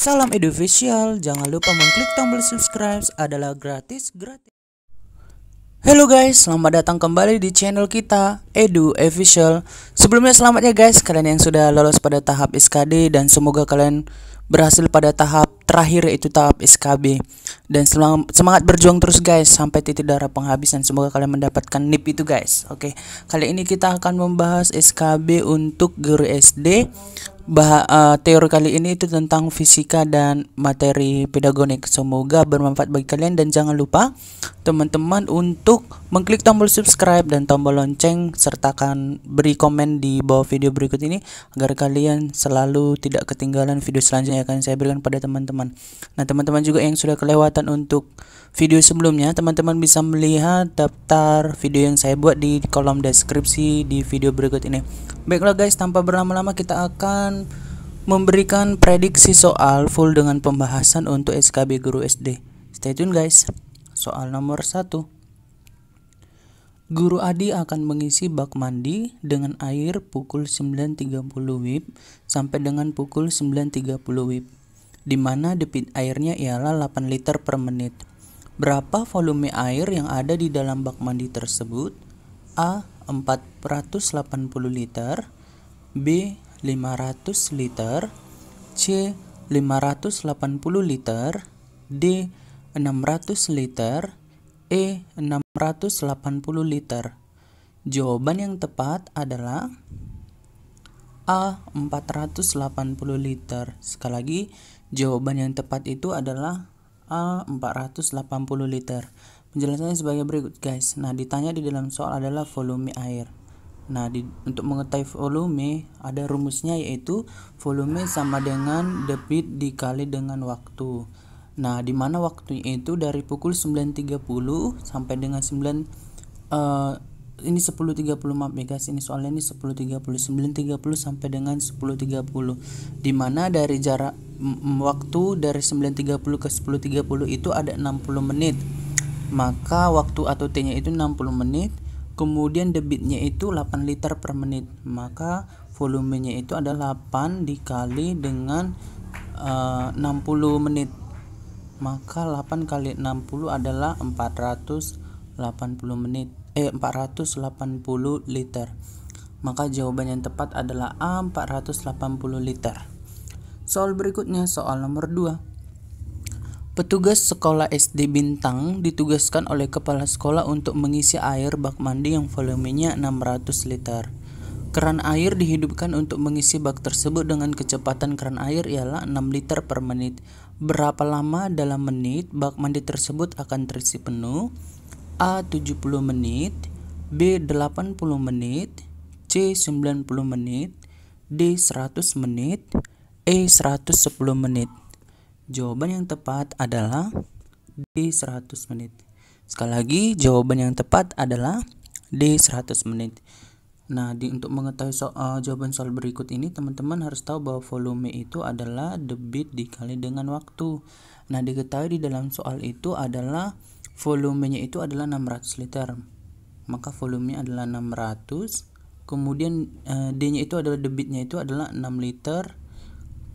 Salam Edu Official, jangan lupa mengklik tombol subscribe adalah gratis. Halo guys, selamat datang kembali di channel kita Edu Official. Sebelumnya selamat ya guys, kalian yang sudah lolos pada tahap SKD dan semoga kalian berhasil pada tahap terakhir yaitu tahap SKB. Dan semangat berjuang terus guys sampai titik darah penghabisan. Semoga kalian mendapatkan NIP itu guys. Oke, kali ini kita akan membahas SKB untuk guru SD. Teori kali ini itu tentang fisika dan materi pedagonik. Semoga bermanfaat bagi kalian dan jangan lupa teman-teman untuk mengklik tombol subscribe dan tombol lonceng sertakan beri komen di bawah video berikut ini agar kalian selalu tidak ketinggalan video selanjutnya yang akan saya berikan pada teman-teman. Nah, teman-teman juga yang sudah kelewatan untuk video sebelumnya, teman-teman bisa melihat daftar video yang saya buat di kolom deskripsi di video berikut ini. Baiklah guys, tanpa berlama-lama kita akan memberikan prediksi soal full dengan pembahasan untuk SKB guru SD. Stay tune guys. Soal nomor 1. Guru Adi akan mengisi bak mandi dengan air pukul 9.30 WIB sampai dengan pukul 9.30 WIB, di mana debit airnya ialah 8 liter per menit. Berapa volume air yang ada di dalam bak mandi tersebut? A. 480 liter, B. 500 liter, C. 580 liter, D. 600 liter, E. 680 liter. Jawaban yang tepat adalah A. 480 liter. Sekali lagi, jawaban yang tepat itu adalah A. 480 liter. Penjelasannya sebagai berikut guys. Nah, ditanya di dalam soal adalah volume air. Nah, untuk mengetahui volume ada rumusnya yaitu volume sama dengan debit dikali dengan waktu. Nah, di mana waktunya itu dari pukul 9.30 sampai dengan 10.30 maaf ya guys, ini soalnya ini 10.30 sampai dengan 10.30, di mana dari jarak waktu dari 9.30 ke 10.30 itu ada 60 menit. Maka waktu atau T-nya itu 60 menit, kemudian debitnya itu 8 liter per menit, maka volumenya itu adalah 8 dikali dengan 60 menit, maka 8 kali 60 adalah 480 liter. Maka jawaban yang tepat adalah A. 480 liter. Soal berikutnya, soal nomor 2. Petugas sekolah SD Bintang ditugaskan oleh kepala sekolah untuk mengisi air bak mandi yang volumenya 600 liter. Keran air dihidupkan untuk mengisi bak tersebut dengan kecepatan keran air ialah 6 liter per menit. Berapa lama dalam menit bak mandi tersebut akan terisi penuh? A. 70 menit, B. 80 menit, C. 90 menit, D. 100 menit, E. 110 menit. Jawaban yang tepat adalah D. 100 menit. Sekali lagi, jawaban yang tepat adalah D. 100 menit. Nah, untuk mengetahui jawaban soal berikut ini, teman-teman harus tahu bahwa volume itu adalah debit dikali dengan waktu. Nah, diketahui di dalam soal itu adalah volumenya itu adalah 600 liter. Maka volumenya adalah 600. Kemudian D-nya itu adalah debitnya itu adalah 6 liter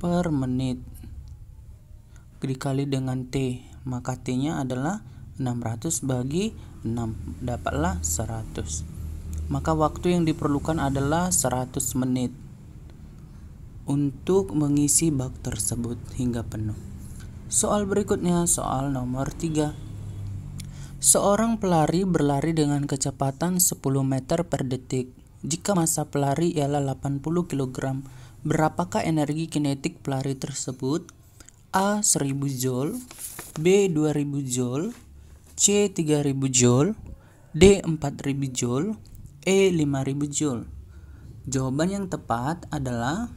per menit dikali dengan T, maka T-nya adalah 600 bagi 6, dapatlah 100. Maka waktu yang diperlukan adalah 100 menit untuk mengisi bak tersebut hingga penuh. Soal berikutnya, soal nomor 3. Seorang pelari berlari dengan kecepatan 10 meter per detik. Jika massa pelari ialah 80 kg, berapakah energi kinetik pelari tersebut? A. 1000 Joule, B. 2000 Joule, C. 3000 Joule, D. 4000 Joule, E. 5000 Joule. Jawaban yang tepat adalah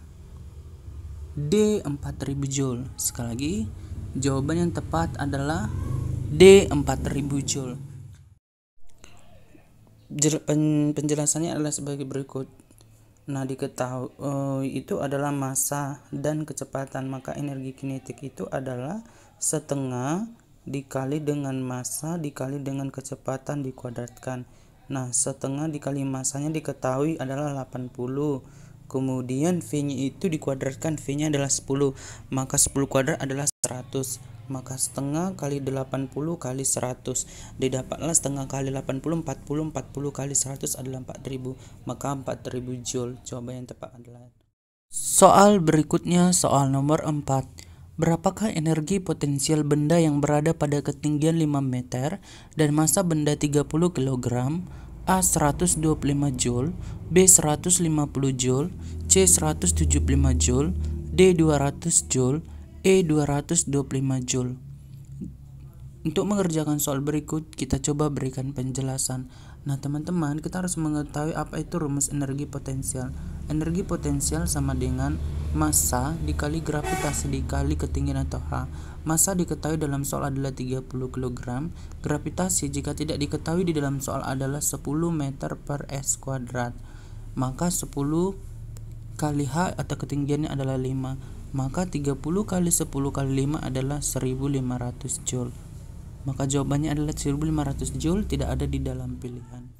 D. 4000 Joule. Sekali lagi, jawaban yang tepat adalah D. 4000 Joule. Penjelasannya adalah sebagai berikut. Nah, diketahui itu adalah massa dan kecepatan, maka energi kinetik itu adalah setengah dikali dengan massa dikali dengan kecepatan dikuadratkan. Nah, setengah dikali massanya diketahui adalah 80, Kemudian V-nya itu dikuadratkan, V-nya adalah 10, maka 10 kuadrat adalah 100. Maka setengah kali 80 kali 100, didapatlah setengah kali 80, 40 kali 100 adalah 4000, maka 4000 joule. Jawaban yang tepat adalah. Soal berikutnya, soal nomor 4. Berapakah energi potensial benda yang berada pada ketinggian 5 meter dan massa benda 30 kg? A 125 joule, B 150 joule, C 175 joule, D 200 joule, E 225 joule. Untuk mengerjakan soal berikut, kita coba berikan penjelasan. Nah, teman-teman, kita harus mengetahui apa itu rumus energi potensial. Energi potensial sama dengan massa dikali gravitasi dikali ketinggian atau H. Massa diketahui dalam soal adalah 30 kg. Gravitasi jika tidak diketahui di dalam soal adalah 10 meter per s kuadrat. Maka 10 kali H atau ketinggiannya adalah 5. Maka 30 kali 10 kali 5 adalah 1500 joule. Maka jawabannya adalah 1500 joule, tidak ada di dalam pilihan.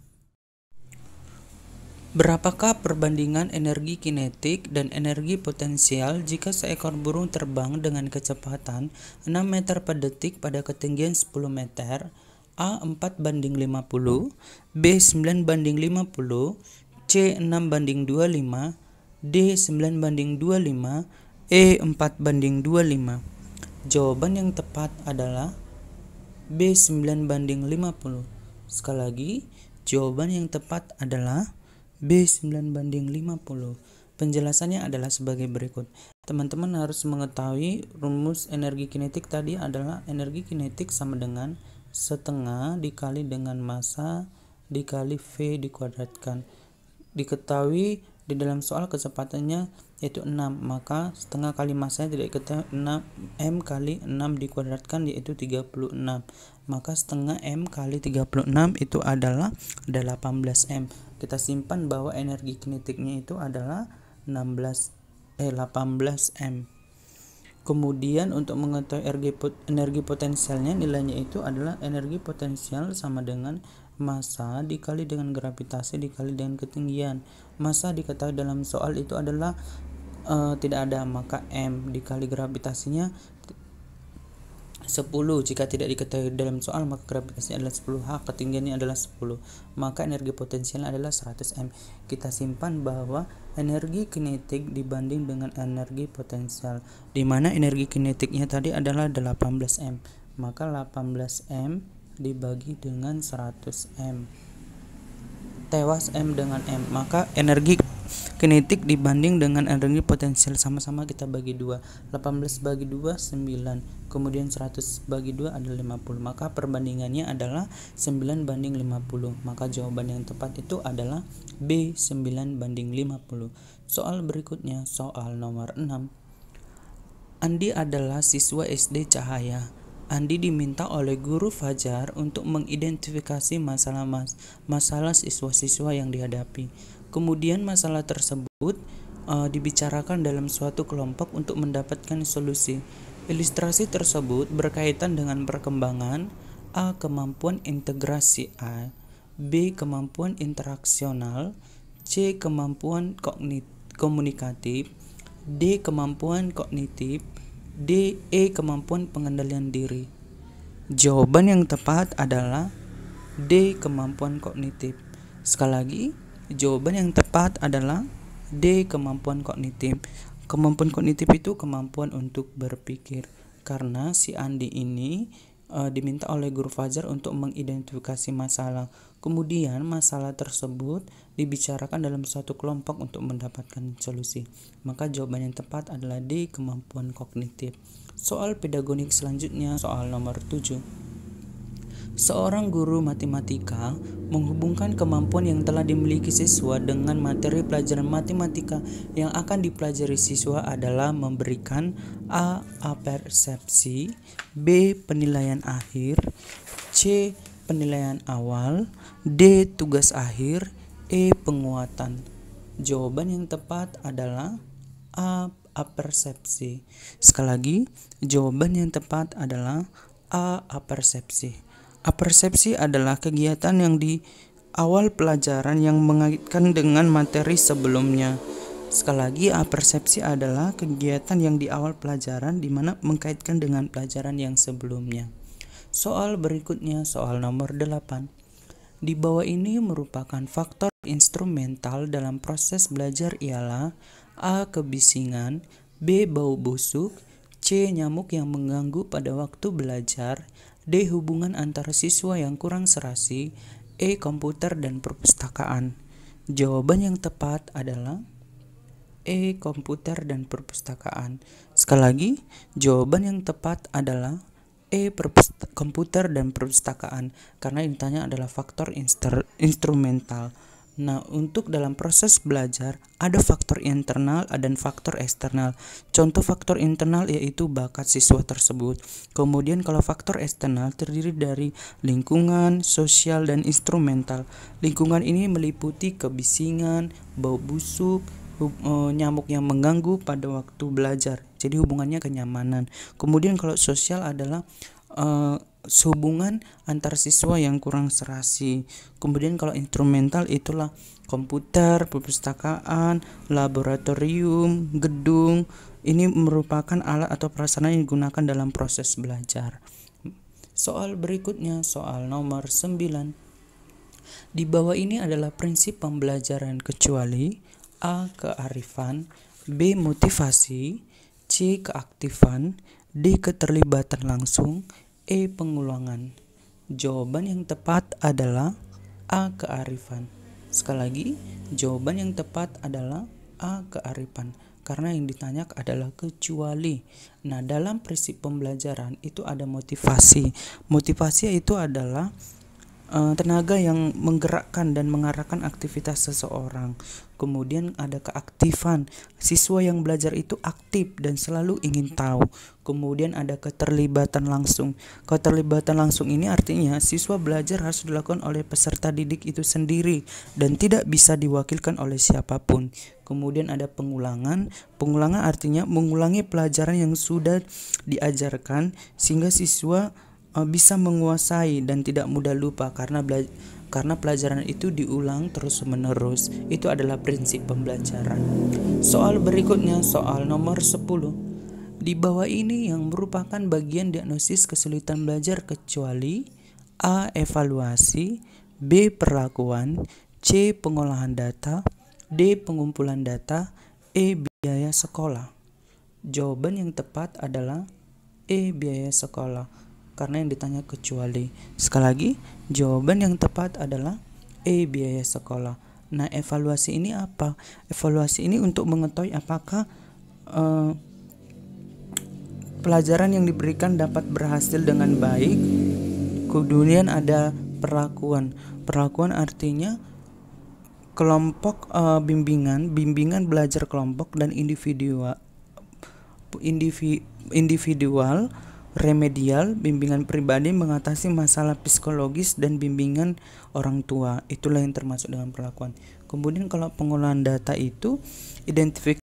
Berapakah perbandingan energi kinetik dan energi potensial jika seekor burung terbang dengan kecepatan 6 meter per detik pada ketinggian 10 meter? A 4:50, B 9:50, C 6:25, D 9:25, E 4:25. Jawaban yang tepat adalah B 9:50. Sekali lagi, jawaban yang tepat adalah B 9:50. Penjelasannya adalah sebagai berikut. Teman-teman harus mengetahui rumus energi kinetik tadi adalah energi kinetik sama dengan setengah dikali dengan massa dikali V dikuadratkan. Diketahui di dalam soal kecepatannya yaitu 6, maka setengah kali massanya tidak diketahui, 6 M kali 6 dikuadratkan yaitu 36. Maka setengah M kali 36 itu adalah 18 M. Kita simpan bahwa energi kinetiknya itu adalah 18 M. Kemudian untuk mengetahui energi potensialnya, nilainya itu adalah energi potensial sama dengan massa dikali dengan gravitasi dikali dengan ketinggian. Massa diketahui dalam soal itu adalah tidak ada, maka M dikali gravitasinya 10. Jika tidak diketahui dalam soal, maka gravitasinya adalah 10 H, ketinggiannya adalah 10, maka energi potensialnya adalah 100 M. Kita simpan bahwa energi kinetik dibanding dengan energi potensial, di mana energi kinetiknya tadi adalah 18 M, maka 18 M dibagi dengan 100 M, tewas M dengan M, maka energi kinetik dibanding dengan energi potensial sama-sama kita bagi 2. 18 bagi 2 9, kemudian 100 bagi 2 adalah 50, maka perbandingannya adalah 9:50. Maka jawaban yang tepat itu adalah B 9:50. Soal berikutnya, soal nomor 6. Andi adalah siswa SD Cahaya. Andi diminta oleh guru Fajar untuk mengidentifikasi masalah siswa-siswa yang dihadapi. Kemudian masalah tersebut dibicarakan dalam suatu kelompok untuk mendapatkan solusi. Ilustrasi tersebut berkaitan dengan perkembangan A. Kemampuan integrasi A, B. Kemampuan interaksional, C. Kemampuan komunikatif, D. Kemampuan kognitif, D. Kemampuan pengendalian diri. Jawaban yang tepat adalah D. Kemampuan kognitif. Sekali lagi, jawaban yang tepat adalah D. Kemampuan kognitif. Kemampuan kognitif itu kemampuan untuk berpikir. Karena si Andi ini diminta oleh guru Fajar untuk mengidentifikasi masalah. Kemudian masalah tersebut dibicarakan dalam suatu kelompok untuk mendapatkan solusi. Maka jawaban yang tepat adalah D. Kemampuan kognitif. Soal pedagogik selanjutnya, soal nomor 7. Seorang guru matematika menghubungkan kemampuan yang telah dimiliki siswa dengan materi pelajaran matematika yang akan dipelajari siswa adalah memberikan A. Persepsi, B. Penilaian akhir, C. Penilaian awal, D. Tugas akhir, E. Penguatan. Jawaban yang tepat adalah A. Persepsi. Sekali lagi, jawaban yang tepat adalah A. Persepsi. Apersepsi adalah kegiatan yang di awal pelajaran yang mengaitkan dengan materi sebelumnya. Sekali lagi, persepsi adalah kegiatan yang di awal pelajaran di mana mengkaitkan dengan pelajaran yang sebelumnya. Soal berikutnya, soal nomor 8. Di bawah ini merupakan faktor instrumental dalam proses belajar ialah A. Kebisingan, B. Bau busuk, C. Nyamuk yang mengganggu pada waktu belajar, D. Hubungan antara siswa yang kurang serasi, E. Komputer dan perpustakaan. Jawaban yang tepat adalah E. Komputer dan perpustakaan. Sekali lagi, jawaban yang tepat adalah E. Komputer dan perpustakaan, karena yang ditanya adalah faktor instrumental. Nah, untuk dalam proses belajar ada faktor internal dan faktor eksternal. Contoh faktor internal yaitu bakat siswa tersebut. Kemudian kalau faktor eksternal terdiri dari lingkungan, sosial, dan instrumental. Lingkungan ini meliputi kebisingan, bau busuk, nyamuk yang mengganggu pada waktu belajar. Jadi hubungannya kenyamanan. Kemudian kalau sosial adalah hubungan antar siswa yang kurang serasi. Kemudian kalau instrumental itulah komputer, perpustakaan, laboratorium, gedung. Ini merupakan alat atau prasarana yang digunakan dalam proses belajar. Soal berikutnya, soal nomor 9. Di bawah ini adalah prinsip pembelajaran kecuali A. Kearifan, B. Motivasi, C. Keaktifan, D. Keterlibatan langsung, E. Pengulangan. Jawaban yang tepat adalah A. Kearifan. Sekali lagi, jawaban yang tepat adalah A. Kearifan, karena yang ditanya adalah kecuali. Nah, dalam prinsip pembelajaran itu ada motivasi. Motivasi itu adalah tenaga yang menggerakkan dan mengarahkan aktivitas seseorang. Kemudian ada keaktifan, siswa yang belajar itu aktif dan selalu ingin tahu. Kemudian ada keterlibatan langsung. Keterlibatan langsung ini artinya siswa belajar harus dilakukan oleh peserta didik itu sendiri dan tidak bisa diwakilkan oleh siapapun. Kemudian ada pengulangan. Pengulangan artinya mengulangi pelajaran yang sudah diajarkan sehingga siswa bisa menguasai dan tidak mudah lupa karena pelajaran itu diulang terus-menerus. Itu adalah prinsip pembelajaran. Soal berikutnya, soal nomor 10. Di bawah ini yang merupakan bagian diagnosis kesulitan belajar kecuali A. Evaluasi, B. Perlakuan, C. Pengolahan data, D. Pengumpulan data, E. Biaya sekolah. Jawaban yang tepat adalah E. Biaya sekolah, karena yang ditanya kecuali. Sekali lagi, jawaban yang tepat adalah E. Biaya sekolah. Nah, evaluasi ini apa? Evaluasi ini untuk mengetahui apakah pelajaran yang diberikan dapat berhasil dengan baik. Kemudian ada perlakuan. Perlakuan artinya kelompok bimbingan belajar kelompok dan individual, remedial, bimbingan pribadi mengatasi masalah psikologis, dan bimbingan orang tua. Itulah yang termasuk dengan perlakuan. Kemudian kalau pengolahan data itu identifikasi